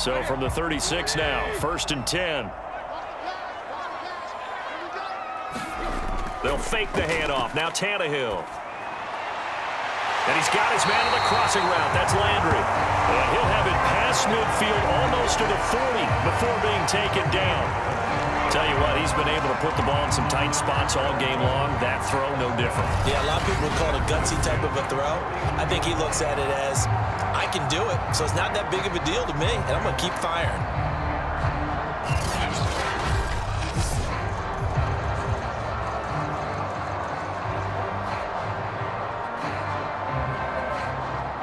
So from the 36 now, 1st and 10. They'll fake the handoff. Now Tannehill. And he's got his man on the crossing route. That's Landry. And he'll have it past midfield almost to the 40 before being taken down. Tell you what, he's been able to put the ball in some tight spots all game long. That throw, no different. Yeah, a lot of people would call it a gutsy type of a throw. I think he looks at it as, I can do it, so it's not that big of a deal to me, and I'm going to keep firing.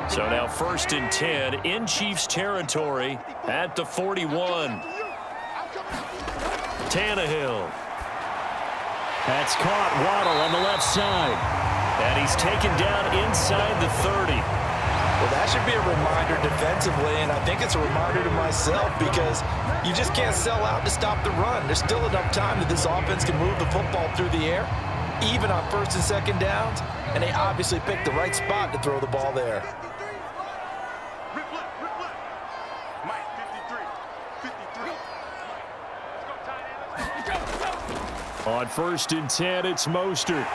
So now 1st and 10 in Chiefs territory at the 41. Tannehill. That's caught. Waddle on the left side. And he's taken down inside the 30. Well, that should be a reminder defensively, and I think it's a reminder to myself because you just can't sell out to stop the run. There's still enough time that this offense can move the football through the air, even on 1st and 2nd downs, and they obviously picked the right spot to throw the ball there. On 1st and 10, it's Mostert.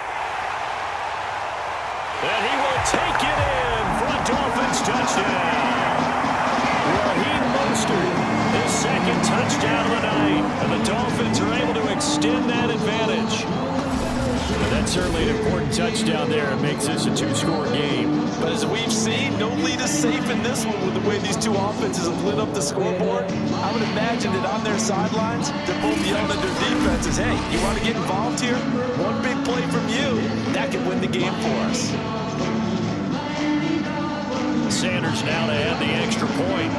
And he will take it in for a Dolphins touchdown. Raheem Mostert, his 2nd touchdown of the night. And the Dolphins are able to extend that advantage. And that's certainly an important touchdown there. It makes this a 2-score game. But as we've seen, no lead is safe in this one with the way these two offenses have lit up the scoreboard. I would imagine that on their sidelines, they're both yelling at their defenses, hey, you want to get involved here? One big play from you, that could win the game for us. Sanders now to add the extra point.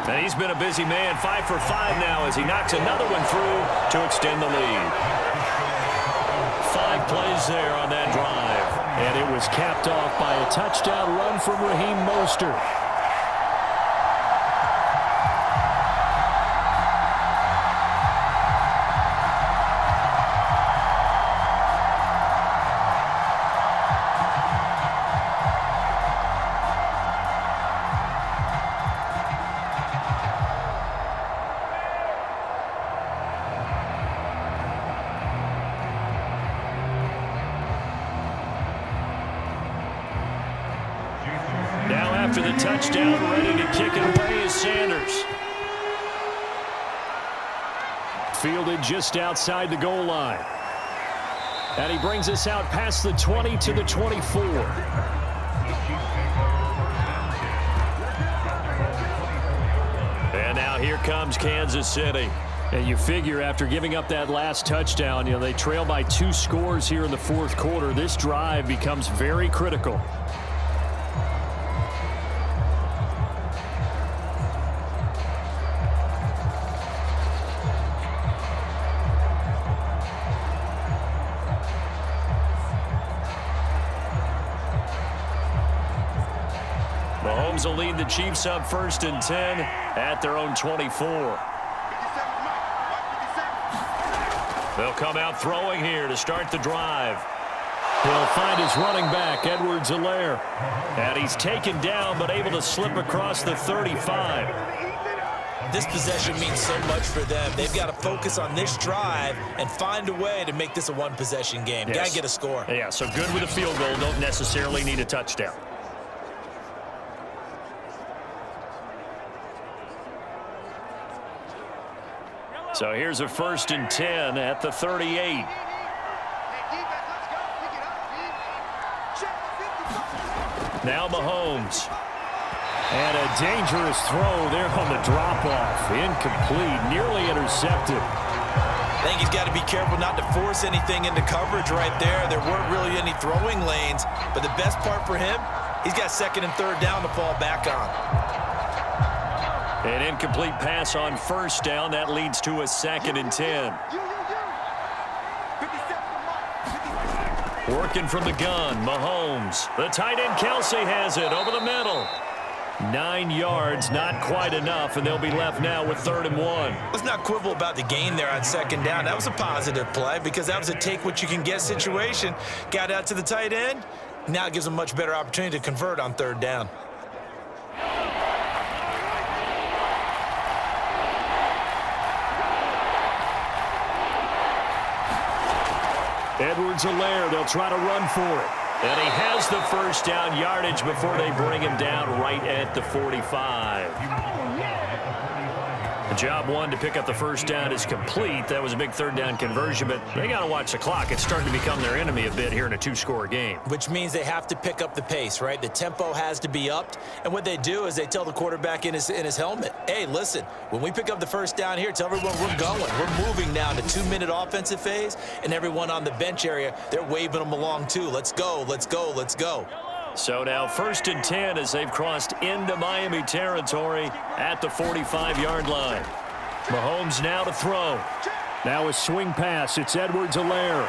And he's been a busy man, 5 for 5 now as he knocks another one through to extend the lead. 5 plays there on that drive. And it was capped off by a touchdown run from Raheem Mostert. After the touchdown, ready to kick it away is Sanders. Fielded just outside the goal line. And he brings us out past the 20 to the 24. And now here comes Kansas City. And you figure after giving up that last touchdown, they trail by 2 scores here in the 4th quarter. This drive becomes very critical. Mahomes will lead the Chiefs up 1st and 10 at their own 24. They'll come out throwing here to start the drive. He'll find his running back, Edwards-Helaire. And he's taken down but able to slip across the 35. This possession means so much for them. They've got to focus on this drive and find a way to make this a one-possession game. Yes. Got to get a score. Yeah, so good with a field goal. Don't necessarily need a touchdown. So here's a 1st and 10 at the 38. Now Mahomes. And a dangerous throw there on the drop-off. Incomplete, nearly intercepted. I think he's got to be careful not to force anything into coverage right there. There weren't really any throwing lanes, but the best part for him, he's got 2nd and 3rd down to fall back on. An incomplete pass on 1st down. That leads to a 2nd and 10. Working from the gun, Mahomes. The tight end, Kelsey, has it over the middle. 9 yards, not quite enough, and they'll be left now with 3rd and 1. Let's not quibble about the gain there on 2nd down. That was a positive play because that was a take-what-you-can-get situation. Got out to the tight end, Now it gives them much better opportunity to convert on third down. Edwards-Helaire, they'll try to run for it. And he has the first down yardage before they bring him down right at the 45. The job one to pick up the first down is complete. That was a big third down conversion, but they got to watch the clock. It's starting to become their enemy a bit here in a two-score game. Which means they have to pick up the pace, right? The tempo has to be upped. And what they do is they tell the quarterback in his helmet, hey, listen, when we pick up the first down here, tell everyone we're going. We're moving now to 2-minute offensive phase, and everyone on the bench area, they're waving them along too. Let's go, let's go, let's go. So now 1st and 10 as they've crossed into Miami territory at the 45-yard line. Mahomes now to throw. Now a swing pass. It's Edwards-Helaire.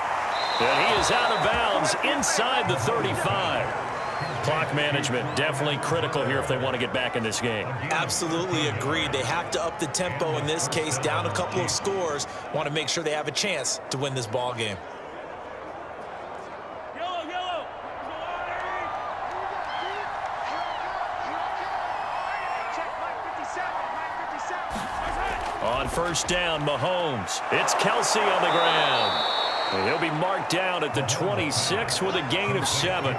And he is out of bounds inside the 35. Clock management definitely critical here if they want to get back in this game. Absolutely agreed. They have to up the tempo in this case, down a couple of scores. Want to make sure they have a chance to win this ball game. On first down, Mahomes. It's Kelsey on the ground. And he'll be marked down at the 26 with a gain of 7.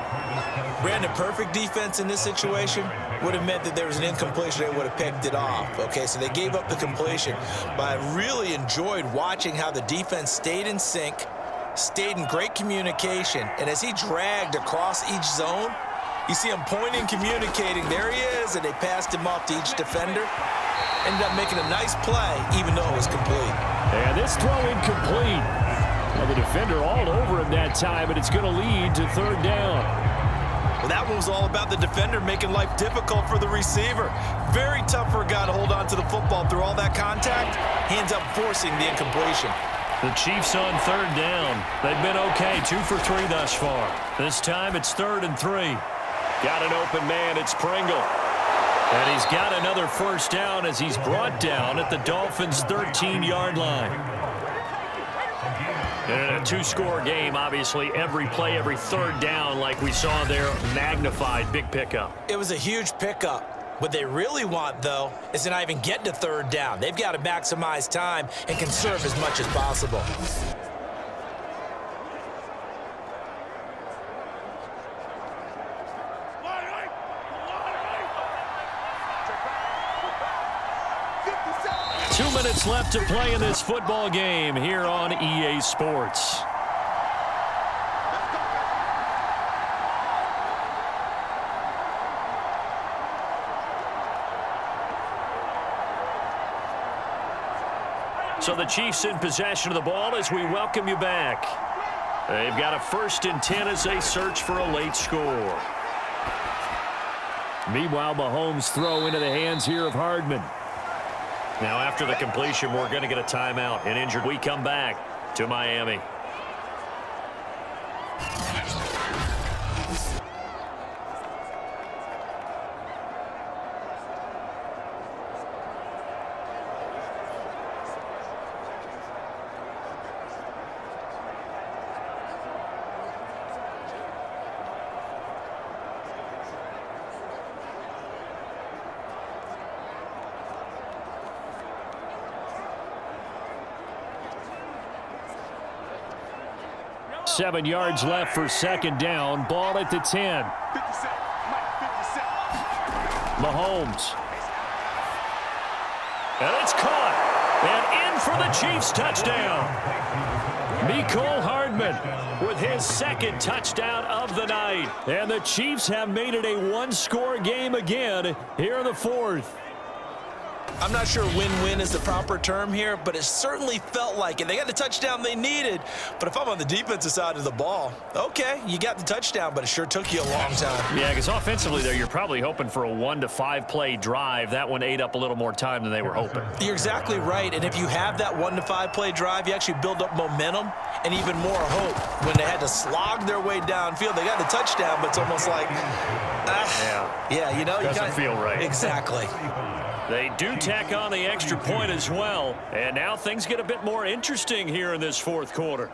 Brandon, perfect defense in this situation would have meant that there was an incompletion. They would have picked it off. Okay, so they gave up the completion. But I really enjoyed watching how the defense stayed in sync, stayed in great communication. And as he dragged across each zone, you see him pointing, communicating. There he is, and they passed him off to each defender. Ended up making a nice play, even though it was complete. And this throw incomplete. Well, the defender all over him that time, and it's going to lead to third down. Well, that one was all about the defender making life difficult for the receiver. Very tough for a guy to hold on to the football through all that contact. He ends up forcing the incompletion. The Chiefs on third down. They've been okay, 2 for 3 thus far. This time it's 3rd and 3. Got an open man, it's Pringle. And he's got another first down as he's brought down at the Dolphins' 13-yard line. And in a two-score game, obviously, every play, every third down, like we saw there, magnified, big pickup. It was a huge pickup. What they really want, though, is to not even get to third down. They've got to maximize time and conserve as much as possible. Two minutes left to play in this football game here on EA Sports. So the Chiefs in possession of the ball as we welcome you back. They've got a 1st and 10 as they search for a late score. Meanwhile, Mahomes throw into the hands here of Hardman. Now, after the completion, we're going to get a timeout. And injured, we come back to Miami. Seven yards left for second down. Ball at the 10. Mahomes. And it's caught. And in for the Chiefs touchdown. Mecole Hardman with his 2nd touchdown of the night. And the Chiefs have made it a one-score game again here in the 4th. I'm not sure win-win is the proper term here, but it certainly felt like it. They got the touchdown they needed, but if I'm on the defensive side of the ball, okay, you got the touchdown, but it sure took you a long time. Yeah, because offensively there, you're probably hoping for a 1 to 5 play drive. That one ate up a little more time than they were hoping. You're exactly right, and if you have that 1 to 5 play drive, you actually build up momentum and even more hope. When they had to slog their way downfield, they got the touchdown, but it's almost like, yeah, you know, doesn't feel right. Exactly. They do tack on the extra point as well. And now things get a bit more interesting here in this 4th quarter.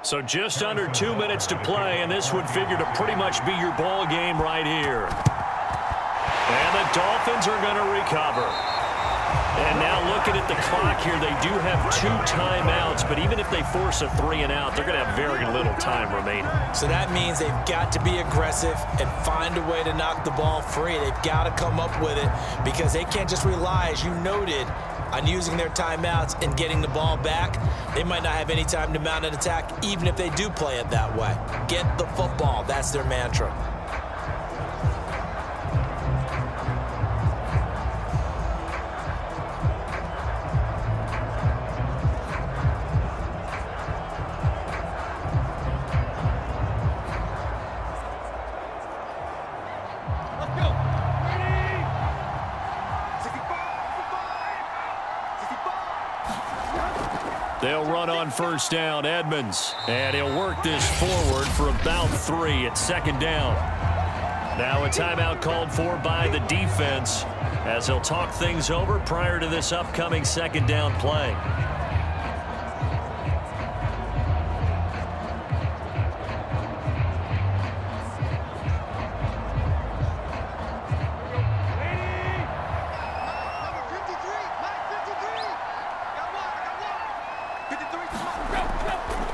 So just under 2 minutes to play, and this would figure to pretty much be your ball game right here. And the Dolphins are going to recover. And now looking at the clock here, they do have 2 timeouts, but even if they force a 3-and-out, they're going to have very little time remaining. So that means they've got to be aggressive and find a way to knock the ball free. They've got to come up with it because they can't just rely, as you noted, on using their timeouts and getting the ball back. They might not have any time to mount an attack, even if they do play it that way. Get the football. That's their mantra. They'll run on first down, Edmonds. And he'll work this forward for about 3 at second down. Now a timeout called for by the defense as they'll talk things over prior to this upcoming second down play.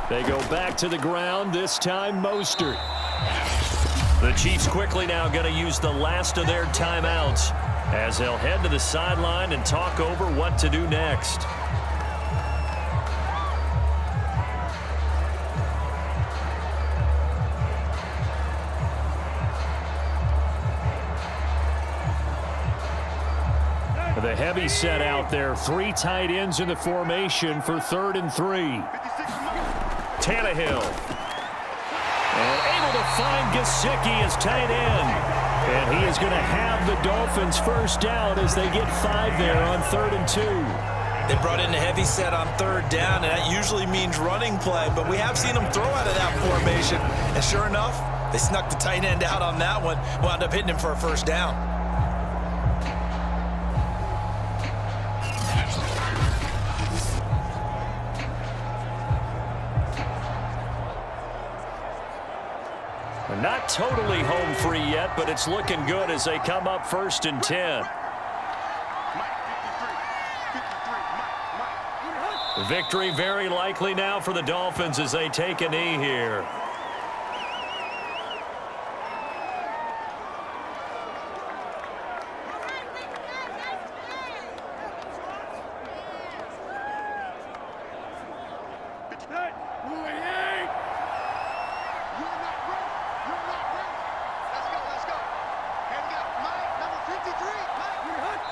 They go back to the ground, this time Mostert. The Chiefs quickly now going to use the last of their timeouts as they'll head to the sideline and talk over what to do next. The heavy set out there, 3 tight ends in the formation for 3rd and 3. Tannehill. And able to find Gesicki as tight end. And he is going to have the Dolphins first down as they get 5 there on 3rd and 2. They brought in a heavy set on 3rd down, and that usually means running play, but we have seen them throw out of that formation. And sure enough, they snuck the tight end out on that one, wound up hitting him for a first down. Not totally home free yet, but it's looking good as they come up 1st and 10. Victory very likely now for the Dolphins as they take a knee here.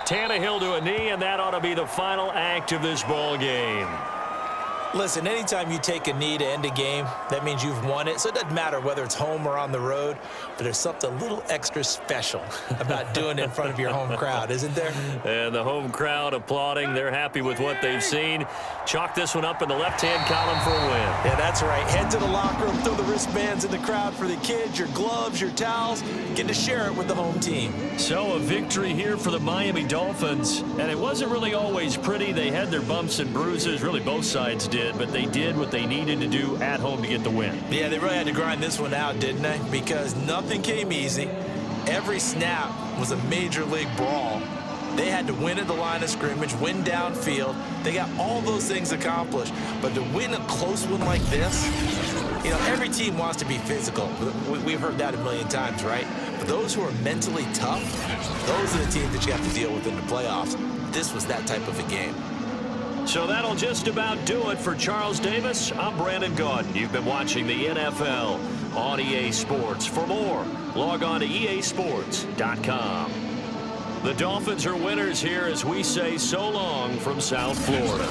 Tannehill to a knee, and that ought to be the final act of this ball game. Listen, anytime you take a knee to end a game, that means you've won it. So it doesn't matter whether it's home or on the road, but there's something a little extra special about doing it in front of your home crowd, isn't there? And the home crowd applauding. They're happy with what they've seen. Chalk this one up in the left-hand column for a win. Yeah, that's right. Head to the locker room, throw the wristbands in the crowd for the kids, your gloves, your towels. Get to share it with the home team. So a victory here for the Miami Dolphins. And it wasn't really always pretty. They had their bumps and bruises. Really, both sides did. But they did what they needed to do at home to get the win. Yeah, they really had to grind this one out, didn't they? Because nothing came easy. Every snap was a major league brawl. They had to win at the line of scrimmage, win downfield. They got all those things accomplished. But to win a close one like this, you know, every team wants to be physical. We've heard that a million times, right? But those who are mentally tough, those are the teams that you have to deal with in the playoffs. This was that type of a game. So that'll just about do it for Charles Davis. I'm Brandon Gaudin. You've been watching the NFL on EA Sports. For more, log on to easports.com. The Dolphins are winners here as we say so long from South Florida.